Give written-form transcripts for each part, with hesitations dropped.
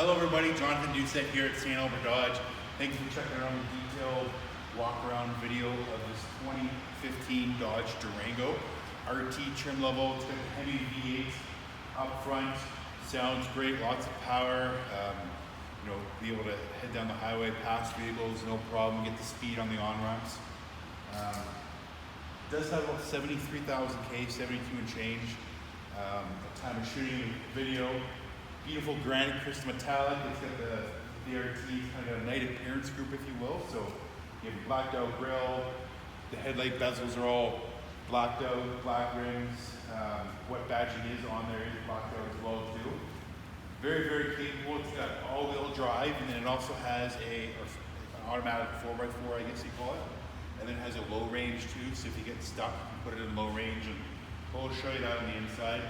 Hello everybody, Jonathan Doucette here at St.Albert Dodge. Thank you for checking out the detailed walk-around video of this 2015 Dodge Durango. RT trim level, it's got a heavy V8 up front, sounds great, lots of power. Be able to head down the highway past vehicles, no problem, get the speed on the on-ramps. It does have about 73,000 K, 72 and change. At the time of shooting the video. Beautiful granite crystal metallic. It's got the RT kind of a night appearance group, if you will. So you have a blacked out grille. The headlight bezels are all blacked out, black rims. What badging is on there is blacked out as well too. Very, very capable. It's got all-wheel drive, and then it also has an automatic 4x4, I guess you call it. And then it has a low range too, so if you get stuck, you can put it in low range, and we'll show you that on the inside.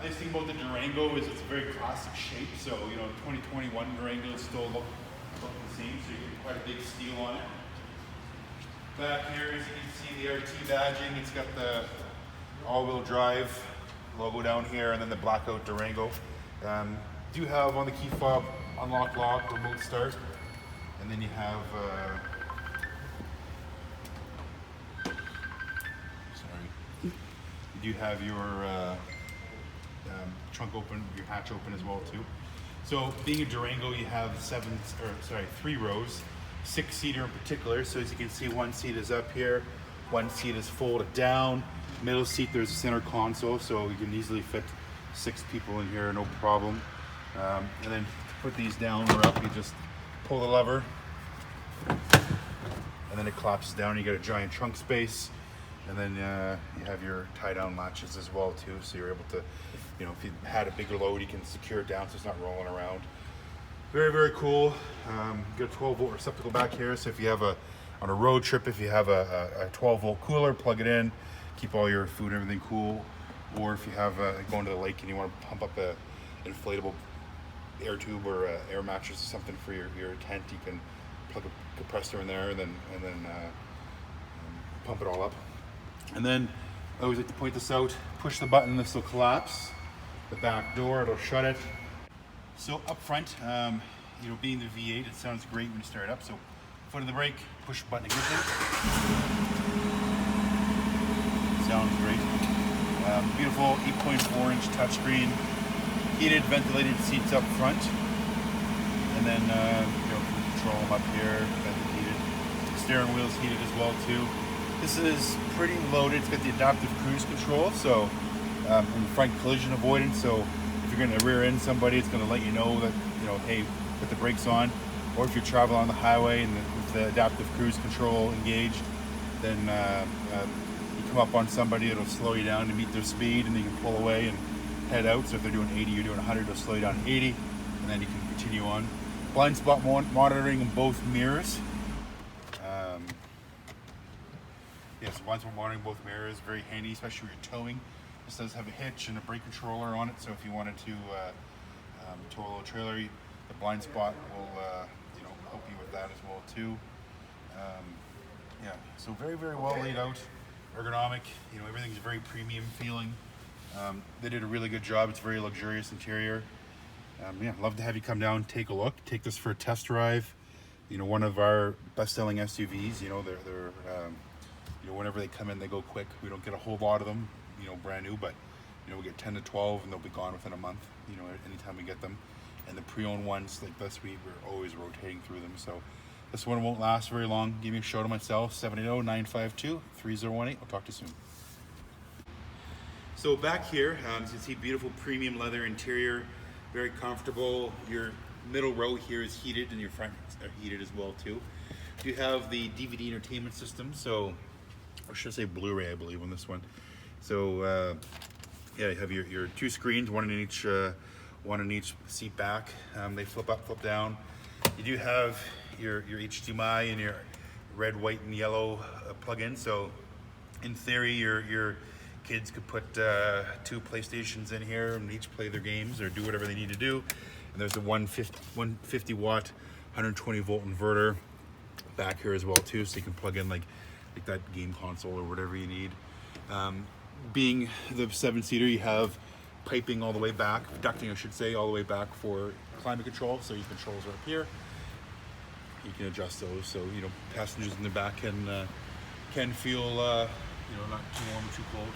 Nice thing about the Durango is it's a very classic shape, so 2021 Durango still look the same, so you get quite a big steel on it. Back here, as you can see, the RT badging. It's got the all-wheel drive logo down here, and then the blackout Durango. Do have on the key fob unlock, lock, remote start, and then you have you do have your trunk open, your hatch open as well too. So being a Durango, you have 3 rows, 6-seater in particular. So as you can see, one seat is up here, one seat is folded down. Middle seat, there's a center console, so you can easily fit 6 people in here, no problem. And then to put these down or up, you just pull the lever, and then it collapses down. You got a giant trunk space. And then you have your tie-down latches as well too, so you're able to, if you had a bigger load, you can secure it down so it's not rolling around. Very, very cool. Got a 12-volt receptacle back here, so if you have on a road trip, if you have a 12-volt cooler, plug it in, keep all your food and everything cool. Or if you have going to the lake and you want to pump up an inflatable air tube or air mattress or something for your tent, you can plug a compressor in there and then pump it all up. And then I always like to point this out, push the button, this will collapse. The back door, it'll shut it. So up front, being the V8, it sounds great when you start it up. So foot on the brake, push the button ignition. Sounds great. Beautiful 8.4-inch touchscreen, heated, ventilated seats up front. And then, control them up here, vented heated. The steering wheel's heated as well too. This is pretty loaded. It's got the adaptive cruise control, so and front collision avoidance. So if you're going to rear end somebody, it's going to let you know that hey, put the brakes on. Or if you're traveling on the highway and with the adaptive cruise control engaged, then you come up on somebody, it'll slow you down to meet their speed, and then you can pull away and head out. So if they're doing 80, you're doing 100, it'll slow you down to 80, and then you can continue on. Blind spot monitoring in both mirrors. Yes, blind spot monitoring both mirrors, very handy, especially when you're towing. This does have a hitch and a brake controller on it, so if you wanted to tow a little trailer, the blind spot will help you with that as well too. So very, very well laid out, ergonomic. Everything's very premium feeling. They did a really good job. It's a very luxurious interior. Love to have you come down, take a look, take this for a test drive. One of our best-selling SUVs. They're whenever they come in, they go quick. We don't get a whole lot of them, brand new, but we get 10 to 12, and they'll be gone within a month. Anytime we get them. And the pre-owned ones like this, we're always rotating through them. So this one won't last very long. Give me a shout to myself, 780-952-3018. I'll talk to you soon. So back here, as you can see, beautiful premium leather interior, very comfortable. Your middle row here is heated, and your front are heated as well too. You have the DVD entertainment system, so, or should I say Blu-ray, I believe, on this one. So you have your 2 screens, one in each seat back. They flip up, flip down. You do have your HDMI and your red, white, and yellow plug-in. So in theory, your kids could put 2 PlayStations in here and each play their games or do whatever they need to do. And there's a 150 watt, 120 volt inverter back here as well too, so you can plug in like that game console or whatever you need. Being the 7-seater, you have piping all the way back, ducting I should say, all the way back for climate control. So your controls are up here. You can adjust those so passengers in the back can feel not too warm or too cold.